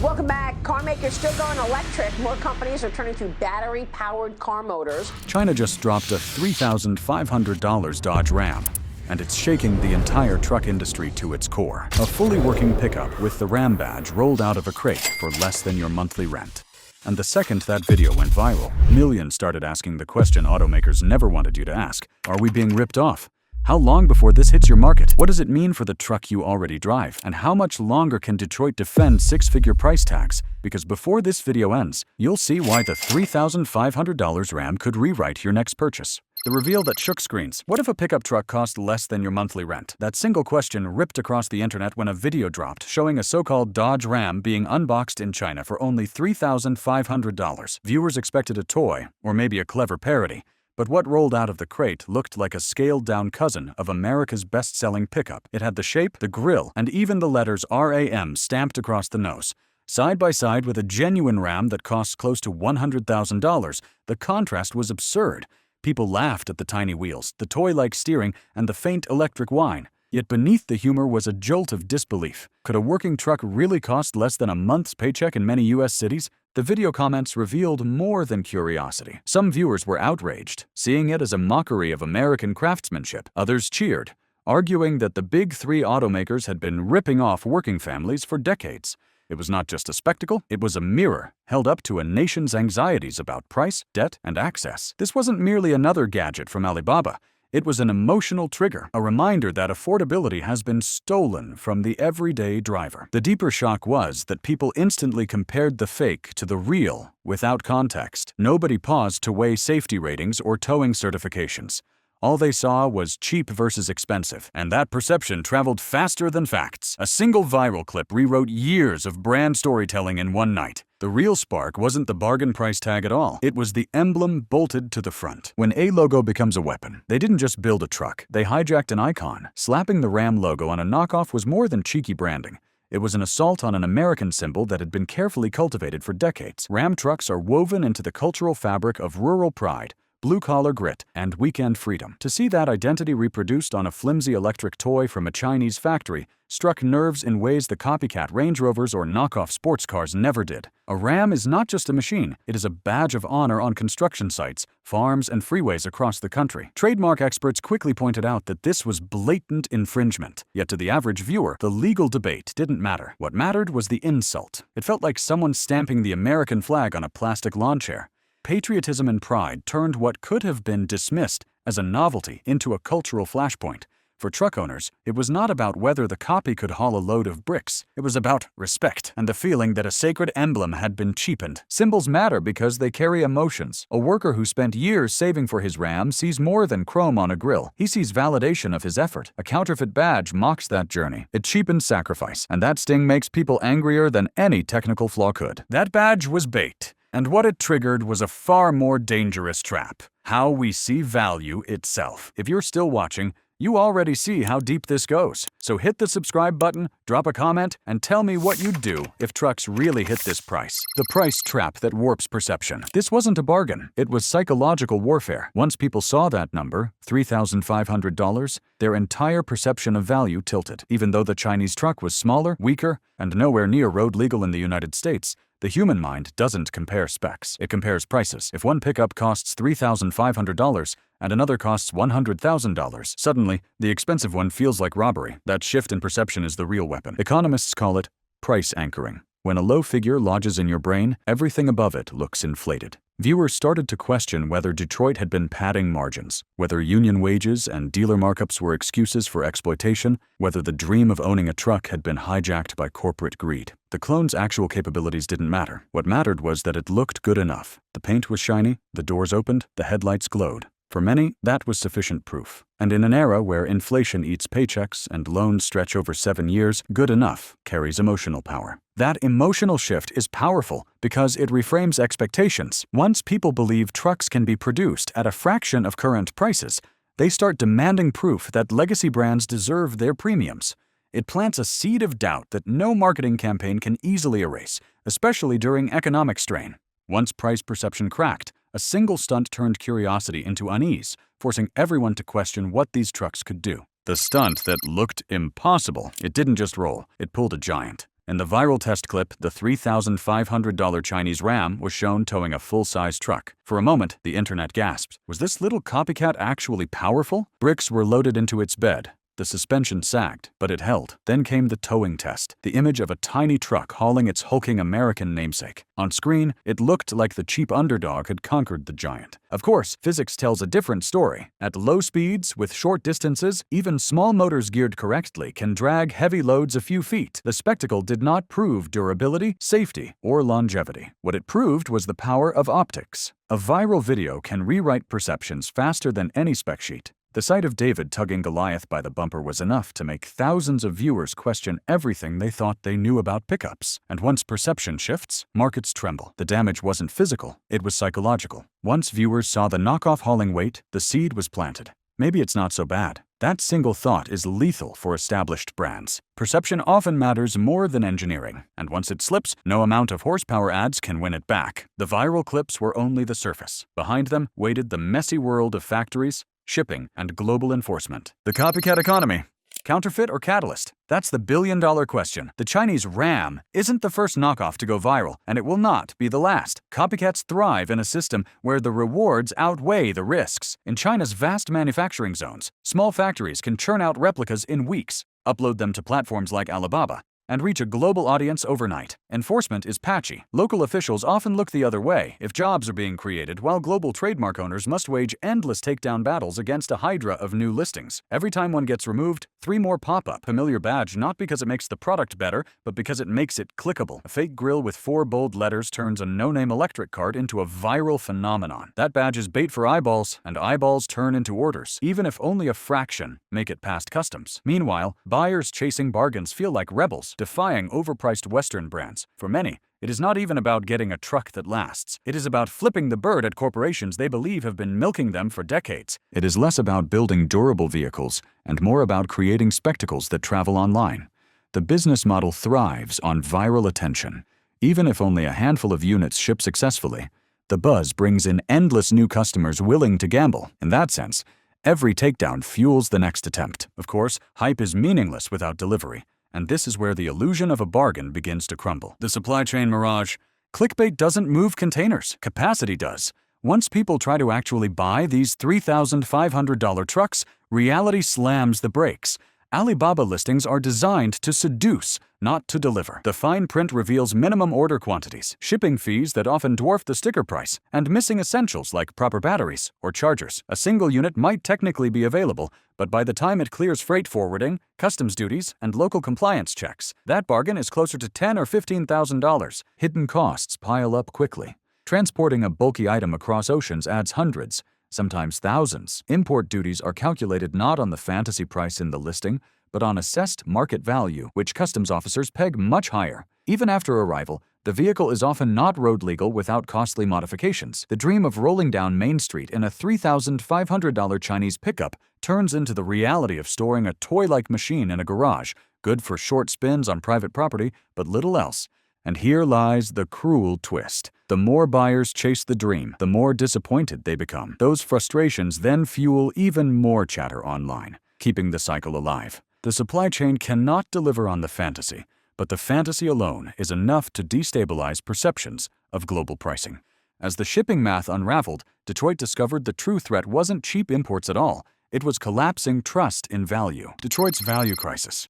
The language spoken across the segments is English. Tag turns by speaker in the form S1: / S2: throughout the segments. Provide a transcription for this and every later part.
S1: Welcome back. Car makers still going electric. More companies are turning to battery-powered car motors.
S2: China just dropped a $3,500 Dodge Ram, and it's shaking the entire truck industry to its core. A fully working pickup with the Ram badge rolled out of a crate for less than your monthly rent. And the second that video went viral, millions started asking the question automakers never wanted you to ask: are we being ripped off? How long before this hits your market? What does it mean for the truck you already drive? And how much longer can Detroit defend six-figure price tags? Because before this video ends, you'll see why the $3,500 Ram could rewrite your next purchase. The reveal that shook screens. What if a pickup truck cost less than your monthly rent? That single question ripped across the internet when a video dropped showing a so-called Dodge Ram being unboxed in China for only $3,500. Viewers expected a toy, or maybe a clever parody. But what rolled out of the crate looked like a scaled-down cousin of America's best-selling pickup. It had the shape, the grille, and even the letters RAM stamped across the nose. Side by side with a genuine Ram that costs close to $100,000, the contrast was absurd. People laughed at the tiny wheels, the toy-like steering, and the faint electric whine. Yet beneath the humor was a jolt of disbelief. Could a working truck really cost less than a month's paycheck in many U.S. cities? The video comments revealed more than curiosity. Some viewers were outraged, seeing it as a mockery of American craftsmanship. Others cheered, arguing that the big three automakers had been ripping off working families for decades. It was not just a spectacle, it was a mirror held up to a nation's anxieties about price, debt, and access. This wasn't merely another gadget from Alibaba. It was an emotional trigger, a reminder that affordability has been stolen from the everyday driver. The deeper shock was that people instantly compared the fake to the real without context. Nobody paused to weigh safety ratings or towing certifications. All they saw was cheap versus expensive, and that perception traveled faster than facts. A single viral clip rewrote years of brand storytelling in one night. The real spark wasn't the bargain price tag at all. It was the emblem bolted to the front. When a logo becomes a weapon, they didn't just build a truck, they hijacked an icon. Slapping the Ram logo on a knockoff was more than cheeky branding. It was an assault on an American symbol that had been carefully cultivated for decades. Ram trucks are woven into the cultural fabric of rural pride, blue-collar grit, and weekend freedom. To see that identity reproduced on a flimsy electric toy from a Chinese factory struck nerves in ways the copycat Range Rovers or knockoff sports cars never did. A Ram is not just a machine, it is a badge of honor on construction sites, farms, and freeways across the country. Trademark experts quickly pointed out that this was blatant infringement. Yet to the average viewer, the legal debate didn't matter. What mattered was the insult. It felt like someone stamping the American flag on a plastic lawn chair. Patriotism and pride turned what could have been dismissed as a novelty into a cultural flashpoint. For truck owners, it was not about whether the copy could haul a load of bricks. It was about respect and the feeling that a sacred emblem had been cheapened. Symbols matter because they carry emotions. A worker who spent years saving for his Ram sees more than chrome on a grill. He sees validation of his effort. A counterfeit badge mocks that journey. It cheapens sacrifice, and that sting makes people angrier than any technical flaw could. That badge was bait. And what it triggered was a far more dangerous trap: how we see value itself. If you're still watching, you already see how deep this goes. So hit the subscribe button, drop a comment, and tell me what you'd do if trucks really hit this price. The price trap that warps perception. This wasn't a bargain. It was psychological warfare. Once people saw that number, $3,500, their entire perception of value tilted. Even though the Chinese truck was smaller, weaker, and nowhere near road legal in the United States, the human mind doesn't compare specs. It compares prices. If one pickup costs $3,500 and another costs $100,000, suddenly, the expensive one feels like robbery. That shift in perception is the real weapon. Economists call it price anchoring. When a low figure lodges in your brain, everything above it looks inflated. Viewers started to question whether Detroit had been padding margins, whether union wages and dealer markups were excuses for exploitation, whether the dream of owning a truck had been hijacked by corporate greed. The clone's actual capabilities didn't matter. What mattered was that it looked good enough. The paint was shiny, the doors opened, the headlights glowed. For many, that was sufficient proof. And in an era where inflation eats paychecks and loans stretch over 7 years, good enough carries emotional power. That emotional shift is powerful because it reframes expectations. Once people believe trucks can be produced at a fraction of current prices, they start demanding proof that legacy brands deserve their premiums. It plants a seed of doubt that no marketing campaign can easily erase, especially during economic strain. Once price perception cracked, a single stunt turned curiosity into unease, forcing everyone to question what these trucks could do. The stunt that looked impossible, it didn't just roll, it pulled a giant. In the viral test clip, the $3,500 Chinese Ram was shown towing a full-size truck. For a moment, the internet gasped. Was this little copycat actually powerful? Bricks were loaded into its bed. The suspension sagged, but it held. Then came the towing test, the image of a tiny truck hauling its hulking American namesake. On screen, it looked like the cheap underdog had conquered the giant. Of course, physics tells a different story. At low speeds, with short distances, even small motors geared correctly can drag heavy loads a few feet. The spectacle did not prove durability, safety, or longevity. What it proved was the power of optics. A viral video can rewrite perceptions faster than any spec sheet. The sight of David tugging Goliath by the bumper was enough to make thousands of viewers question everything they thought they knew about pickups. And once perception shifts, markets tremble. The damage wasn't physical, it was psychological. Once viewers saw the knockoff hauling weight, the seed was planted. Maybe it's not so bad. That single thought is lethal for established brands. Perception often matters more than engineering, and once it slips, no amount of horsepower ads can win it back. The viral clips were only the surface. Behind them waited the messy world of factories, shipping, and global enforcement. The copycat economy. Counterfeit or catalyst? That's the billion-dollar question. The Chinese Ram isn't the first knockoff to go viral, and it will not be the last. Copycats thrive in a system where the rewards outweigh the risks. In China's vast manufacturing zones, small factories can churn out replicas in weeks, upload them to platforms like Alibaba, and reach a global audience overnight. Enforcement is patchy. Local officials often look the other way if jobs are being created, while global trademark owners must wage endless takedown battles against a hydra of new listings. Every time one gets removed, 3 more pop up. Familiar badge not because it makes the product better, but because it makes it clickable. A fake grill with 4 bold letters turns a no-name electric cart into a viral phenomenon. That badge is bait for eyeballs, and eyeballs turn into orders, even if only a fraction make it past customs. Meanwhile, buyers chasing bargains feel like rebels, defying overpriced Western brands. For many, it is not even about getting a truck that lasts. It is about flipping the bird at corporations they believe have been milking them for decades. It is less about building durable vehicles and more about creating spectacles that travel online. The business model thrives on viral attention. Even if only a handful of units ship successfully, the buzz brings in endless new customers willing to gamble. In that sense, every takedown fuels the next attempt. Of course, hype is meaningless without delivery. And this is where the illusion of a bargain begins to crumble. The supply chain mirage. Clickbait doesn't move containers. Capacity does. Once people try to actually buy these $3,500 trucks, reality slams the brakes. Alibaba listings are designed to seduce, not to deliver. The fine print reveals minimum order quantities, shipping fees that often dwarf the sticker price, and missing essentials like proper batteries or chargers. A single unit might technically be available, but by the time it clears freight forwarding, customs duties, and local compliance checks, that bargain is closer to $10,000 or $15,000. Hidden costs pile up quickly. Transporting a bulky item across oceans adds hundreds, sometimes thousands. Import duties are calculated not on the fantasy price in the listing, but on assessed market value, which customs officers peg much higher. Even after arrival, the vehicle is often not road legal without costly modifications. The dream of rolling down Main Street in a $3,500 Chinese pickup turns into the reality of storing a toy-like machine in a garage, good for short spins on private property, but little else. And here lies the cruel twist. The more buyers chase the dream, the more disappointed they become. Those frustrations then fuel even more chatter online, keeping the cycle alive. The supply chain cannot deliver on the fantasy, but the fantasy alone is enough to destabilize perceptions of global pricing. As the shipping math unraveled, Detroit discovered the true threat wasn't cheap imports at all. It was collapsing trust in value. Detroit's value crisis.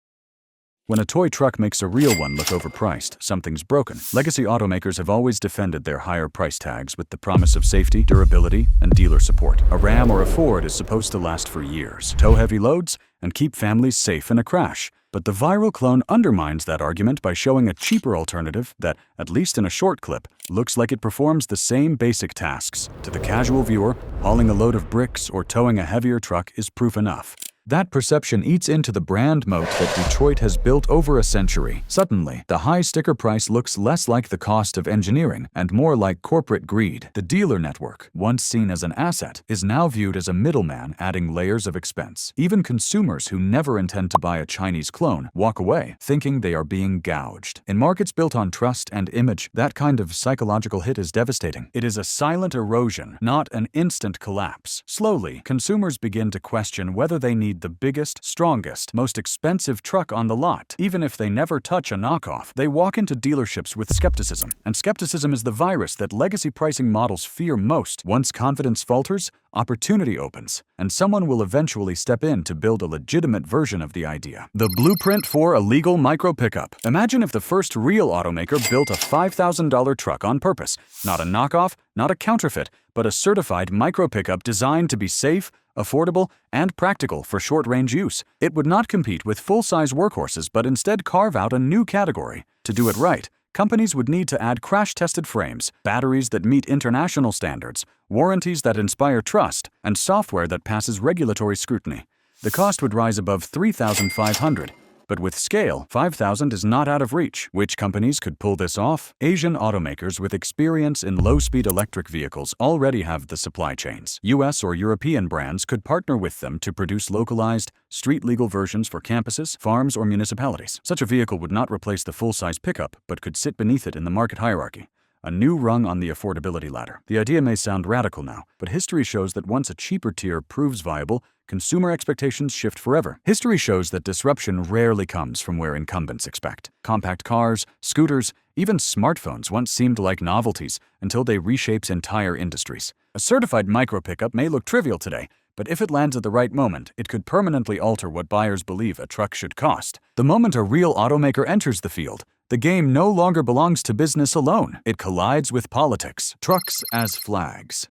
S2: When a toy truck makes a real one look overpriced, something's broken. Legacy automakers have always defended their higher price tags with the promise of safety, durability, and dealer support. A Ram or a Ford is supposed to last for years, tow heavy loads, and keep families safe in a crash. But the viral clone undermines that argument by showing a cheaper alternative that, at least in a short clip, looks like it performs the same basic tasks. To the casual viewer, hauling a load of bricks or towing a heavier truck is proof enough. That perception eats into the brand moat that Detroit has built over a century. Suddenly, the high sticker price looks less like the cost of engineering and more like corporate greed. The dealer network, once seen as an asset, is now viewed as a middleman adding layers of expense. Even consumers who never intend to buy a Chinese clone walk away thinking they are being gouged. In markets built on trust and image, that kind of psychological hit is devastating. It is a silent erosion, not an instant collapse. Slowly, consumers begin to question whether they need the biggest, strongest, most expensive truck on the lot. Even if they never touch a knockoff, they walk into dealerships with skepticism. And skepticism is the virus that legacy pricing models fear most. Once confidence falters, opportunity opens, and someone will eventually step in to build a legitimate version of the idea. The blueprint for a legal micro pickup. Imagine if the first real automaker built a $5,000 truck on purpose. Not a knockoff, not a counterfeit, but a certified micro pickup designed to be safe, affordable, and practical for short-range use. It would not compete with full-size workhorses, but instead carve out a new category. To do it right, companies would need to add crash-tested frames, batteries that meet international standards, warranties that inspire trust, and software that passes regulatory scrutiny. The cost would rise above $3,500, but with scale, $5,000 is not out of reach. Which companies could pull this off? Asian automakers with experience in low-speed electric vehicles already have the supply chains. US or European brands could partner with them to produce localized, street-legal versions for campuses, farms, or municipalities. Such a vehicle would not replace the full-size pickup, but could sit beneath it in the market hierarchy. A new rung on the affordability ladder. The idea may sound radical now, but history shows that once a cheaper tier proves viable, consumer expectations shift forever. History shows that disruption rarely comes from where incumbents expect. Compact cars, scooters, even smartphones once seemed like novelties until they reshaped entire industries. A certified micro pickup may look trivial today, but if it lands at the right moment, it could permanently alter what buyers believe a truck should cost. The moment a real automaker enters the field, the game no longer belongs to business alone. It collides with politics. Trucks as flags.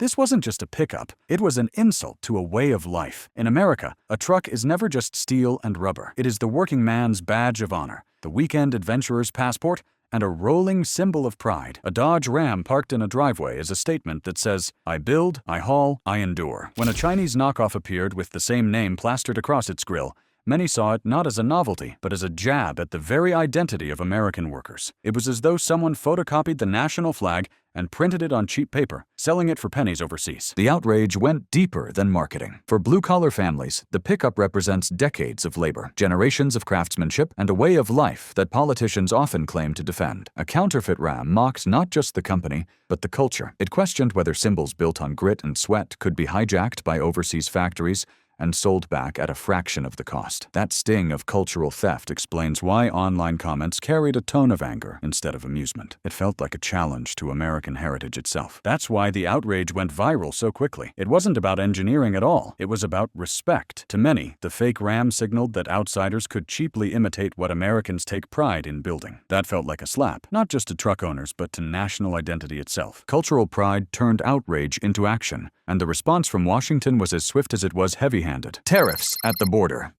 S2: This wasn't just a pickup, it was an insult to a way of life. In America, a truck is never just steel and rubber. It is the working man's badge of honor, the weekend adventurer's passport, and a rolling symbol of pride. A Dodge Ram parked in a driveway is a statement that says, I build, I haul, I endure. When a Chinese knockoff appeared with the same name plastered across its grille, many saw it not as a novelty, but as a jab at the very identity of American workers. It was as though someone photocopied the national flag and printed it on cheap paper, selling it for pennies overseas. The outrage went deeper than marketing. For blue-collar families, the pickup represents decades of labor, generations of craftsmanship, and a way of life that politicians often claim to defend. A counterfeit Ram mocked not just the company, but the culture. It questioned whether symbols built on grit and sweat could be hijacked by overseas factories and sold back at a fraction of the cost. That sting of cultural theft explains why online comments carried a tone of anger instead of amusement. It felt like a challenge to American heritage itself. That's why the outrage went viral so quickly. It wasn't about engineering at all. It was about respect. To many, the fake Ram signaled that outsiders could cheaply imitate what Americans take pride in building. That felt like a slap, not just to truck owners, but to national identity itself. Cultural pride turned outrage into action, and the response from Washington was as swift as it was heavy-handed. Tariffs at the border.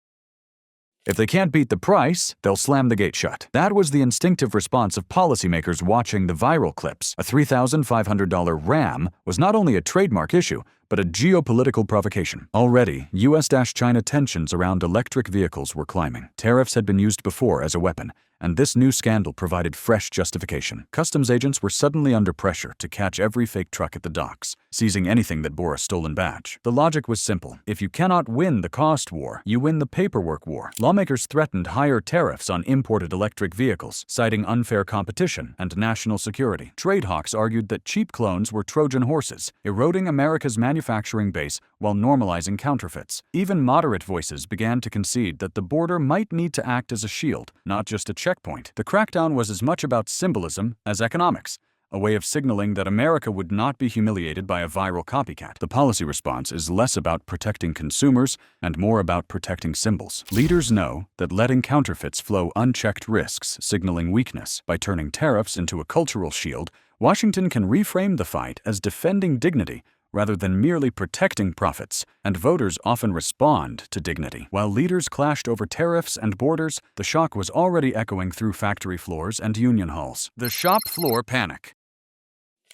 S2: If they can't beat the price, they'll slam the gate shut. That was the instinctive response of policymakers watching the viral clips. A $3,500 Ram was not only a trademark issue, but a geopolitical provocation. Already, US-China tensions around electric vehicles were climbing. Tariffs had been used before as a weapon, and this new scandal provided fresh justification. Customs agents were suddenly under pressure to catch every fake truck at the docks, seizing anything that bore a stolen badge. The logic was simple. If you cannot win the cost war, you win the paperwork war. Lawmakers threatened higher tariffs on imported electric vehicles, citing unfair competition and national security. Trade hawks argued that cheap clones were Trojan horses, eroding America's manufacturing base while normalizing counterfeits. Even moderate voices began to concede that the border might need to act as a shield, not just a checkpoint. The crackdown was as much about symbolism as economics, a way of signaling that America would not be humiliated by a viral copycat. The policy response is less about protecting consumers and more about protecting symbols. Leaders know that letting counterfeits flow unchecked risks signaling weakness. By turning tariffs into a cultural shield, Washington can reframe the fight as defending dignity rather than merely protecting profits, and voters often respond to dignity. While leaders clashed over tariffs and borders, the shock was already echoing through factory floors and union halls. The shop floor panic.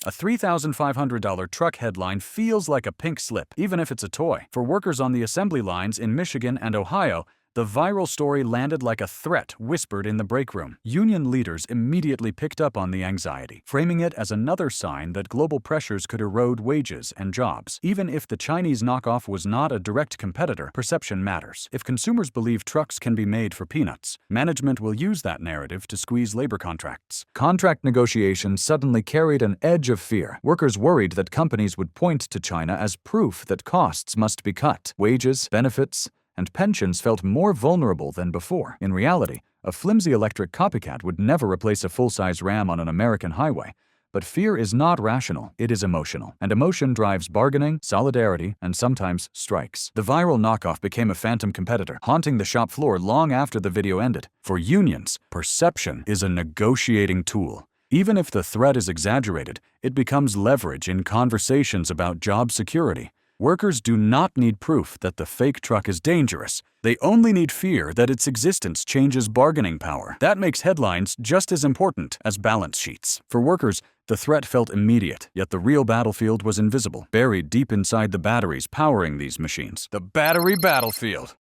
S2: A $3,500 truck headline feels like a pink slip, even if it's a toy. For workers on the assembly lines in Michigan and Ohio, The viral story landed like a threat whispered in the break room. Union leaders immediately picked up on the anxiety, framing it as another sign that global pressures could erode wages and jobs. Even if the Chinese knockoff was not a direct competitor, perception matters. If consumers believe trucks can be made for peanuts, management will use that narrative to squeeze labor contracts. Contract negotiations suddenly carried an edge of fear. Workers worried that companies would point to China as proof that costs must be cut. Wages, benefits, and pensions felt more vulnerable than before. In reality, a flimsy electric copycat would never replace a full-size Ram on an American highway. But fear is not rational, it is emotional. And emotion drives bargaining, solidarity, and sometimes strikes. The viral knockoff became a phantom competitor, haunting the shop floor long after the video ended. For unions, perception is a negotiating tool. Even if the threat is exaggerated, it becomes leverage in conversations about job security. Workers do not need proof that the fake truck is dangerous. They only need fear that its existence changes bargaining power. That makes headlines just as important as balance sheets. For workers, the threat felt immediate, yet the real battlefield was invisible, buried deep inside the batteries powering these machines. The battery battlefield.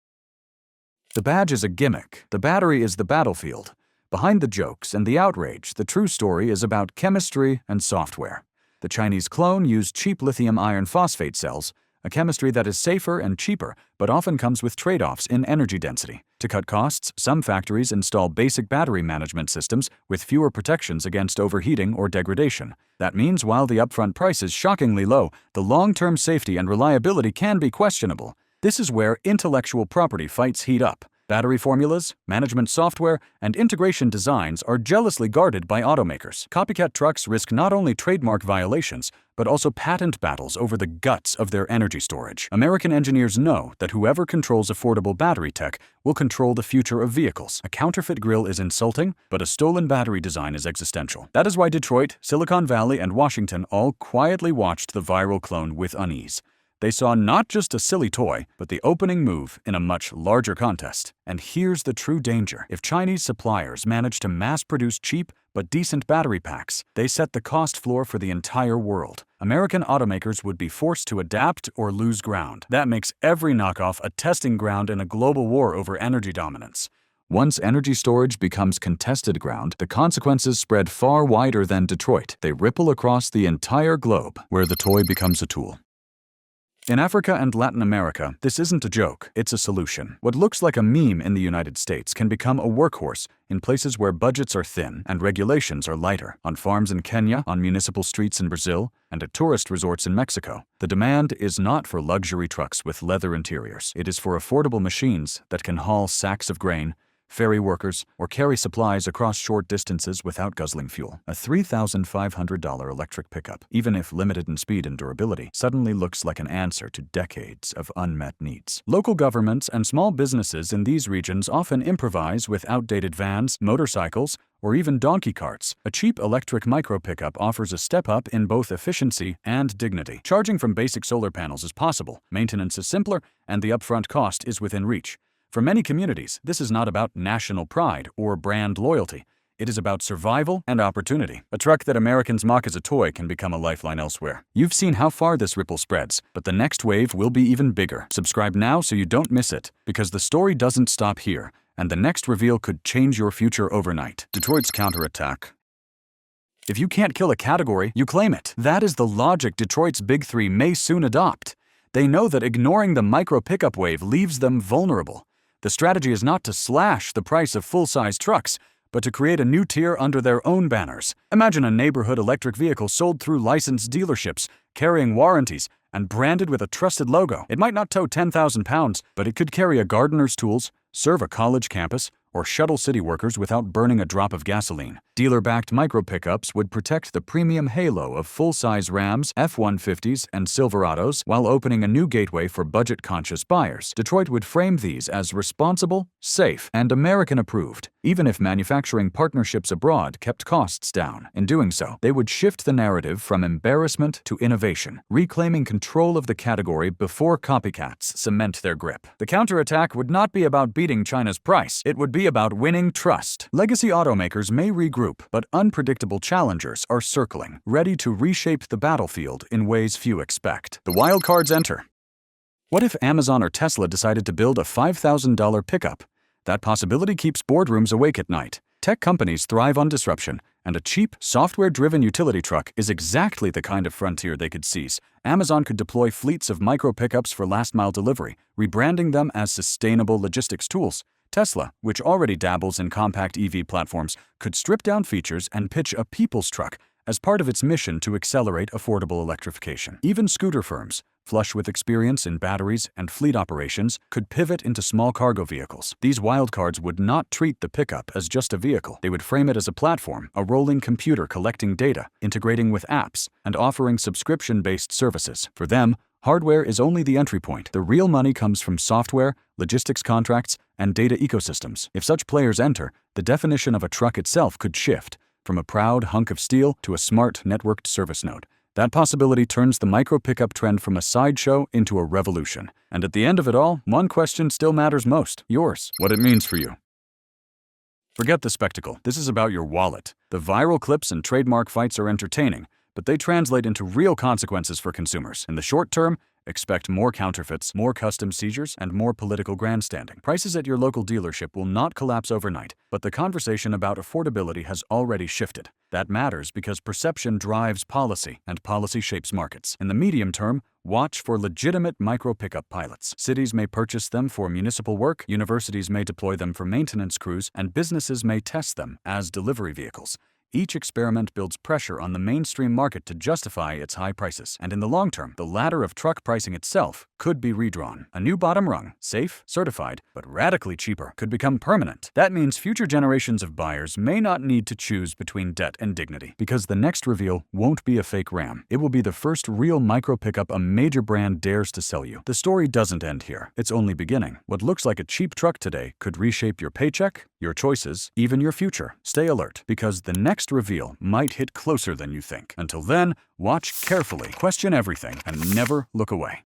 S2: The badge is a gimmick. The battery is the battlefield. Behind the jokes and the outrage, the true story is about chemistry and software. The Chinese clone used cheap lithium iron phosphate cells, a chemistry that is safer and cheaper, but often comes with trade-offs in energy density. To cut costs, some factories install basic battery management systems with fewer protections against overheating or degradation. That means while the upfront price is shockingly low, the long-term safety and reliability can be questionable. This is where intellectual property fights heat up. Battery formulas, management software, and integration designs are jealously guarded by automakers. Copycat trucks risk not only trademark violations, but also patent battles over the guts of their energy storage. American engineers know that whoever controls affordable battery tech will control the future of vehicles. A counterfeit grille is insulting, but a stolen battery design is existential. That is why Detroit, Silicon Valley, and Washington all quietly watched the viral clone with unease. They saw not just a silly toy, but the opening move in a much larger contest. And here's the true danger. If Chinese suppliers manage to mass-produce cheap but decent battery packs, they set the cost floor for the entire world. American automakers would be forced to adapt or lose ground. That makes every knockoff a testing ground in a global war over energy dominance. Once energy storage becomes contested ground, the consequences spread far wider than Detroit. They ripple across the entire globe, where the toy becomes a tool. In Africa and Latin America, this isn't a joke, it's a solution. What looks like a meme in the United States can become a workhorse in places where budgets are thin and regulations are lighter. On farms in Kenya, on municipal streets in Brazil, and at tourist resorts in Mexico. The demand is not for luxury trucks with leather interiors. It is for affordable machines that can haul sacks of grain, ferry workers, or carry supplies across short distances without guzzling fuel. A $3,500 electric pickup, even if limited in speed and durability, suddenly looks like an answer to decades of unmet needs. Local governments and small businesses in these regions often improvise with outdated vans, motorcycles, or even donkey carts. A cheap electric micro pickup offers a step up in both efficiency and dignity. Charging from basic solar panels is possible, maintenance is simpler, and the upfront cost is within reach. For many communities, this is not about national pride or brand loyalty. It is about survival and opportunity. A truck that Americans mock as a toy can become a lifeline elsewhere. You've seen how far this ripple spreads, but the next wave will be even bigger. Subscribe now so you don't miss it, because the story doesn't stop here, and the next reveal could change your future overnight. Detroit's counterattack. If you can't kill a category, you claim it. That is the logic Detroit's Big Three may soon adopt. They know that ignoring the micro pickup wave leaves them vulnerable. The strategy is not to slash the price of full-size trucks, but to create a new tier under their own banners. Imagine a neighborhood electric vehicle sold through licensed dealerships, carrying warranties, and branded with a trusted logo. It might not tow 10,000 pounds, but it could carry a gardener's tools, serve a college campus, or shuttle city workers without burning a drop of gasoline. Dealer-backed micro pickups would protect the premium halo of full-size Rams, F-150s, and Silverados while opening a new gateway for budget-conscious buyers. Detroit would frame these as responsible, safe, and American-approved, even if manufacturing partnerships abroad kept costs down. In doing so, they would shift the narrative from embarrassment to innovation, reclaiming control of the category before copycats cement their grip. The counterattack would not be about beating China's price. It would be about winning trust. Legacy automakers may regroup, but unpredictable challengers are circling, ready to reshape the battlefield in ways few expect. The wild cards enter. What if Amazon or Tesla decided to build a $5,000 pickup? That possibility keeps boardrooms awake at night. Tech companies thrive on disruption, and a cheap, software-driven utility truck is exactly the kind of frontier they could seize. Amazon could deploy fleets of micro pickups for last-mile delivery, rebranding them as sustainable logistics tools. Tesla, which already dabbles in compact EV platforms, could strip down features and pitch a people's truck as part of its mission to accelerate affordable electrification. Even scooter firms, flush with experience in batteries and fleet operations, could pivot into small cargo vehicles. These wildcards would not treat the pickup as just a vehicle. They would frame it as a platform, a rolling computer collecting data, integrating with apps, and offering subscription-based services. For them, hardware is only the entry point. The real money comes from software, logistics contracts, and data ecosystems. If such players enter, the definition of a truck itself could shift, from a proud hunk of steel to a smart, networked service node. That possibility turns the micro pickup trend from a sideshow into a revolution. And at the end of it all, one question still matters most: yours. What it means for you. Forget the spectacle. This is about your wallet. The viral clips and trademark fights are entertaining, but they translate into real consequences for consumers. In the short term, expect more counterfeits, more custom seizures, and more political grandstanding. Prices at your local dealership will not collapse overnight, but the conversation about affordability has already shifted. That matters because perception drives policy, and policy shapes markets. In the medium term, watch for legitimate micro pickup pilots. Cities may purchase them for municipal work, universities may deploy them for maintenance crews, and businesses may test them as delivery vehicles. Each experiment builds pressure on the mainstream market to justify its high prices. And in the long term, the ladder of truck pricing itself could be redrawn. A new bottom rung, safe, certified, but radically cheaper, could become permanent. That means future generations of buyers may not need to choose between debt and dignity, because the next reveal won't be a fake Ram. It will be the first real micro pickup a major brand dares to sell you. The story doesn't end here. It's only beginning. What looks like a cheap truck today could reshape your paycheck, your choices, even your future. Stay alert, because the next reveal might hit closer than you think. Until then, watch carefully, question everything, and never look away.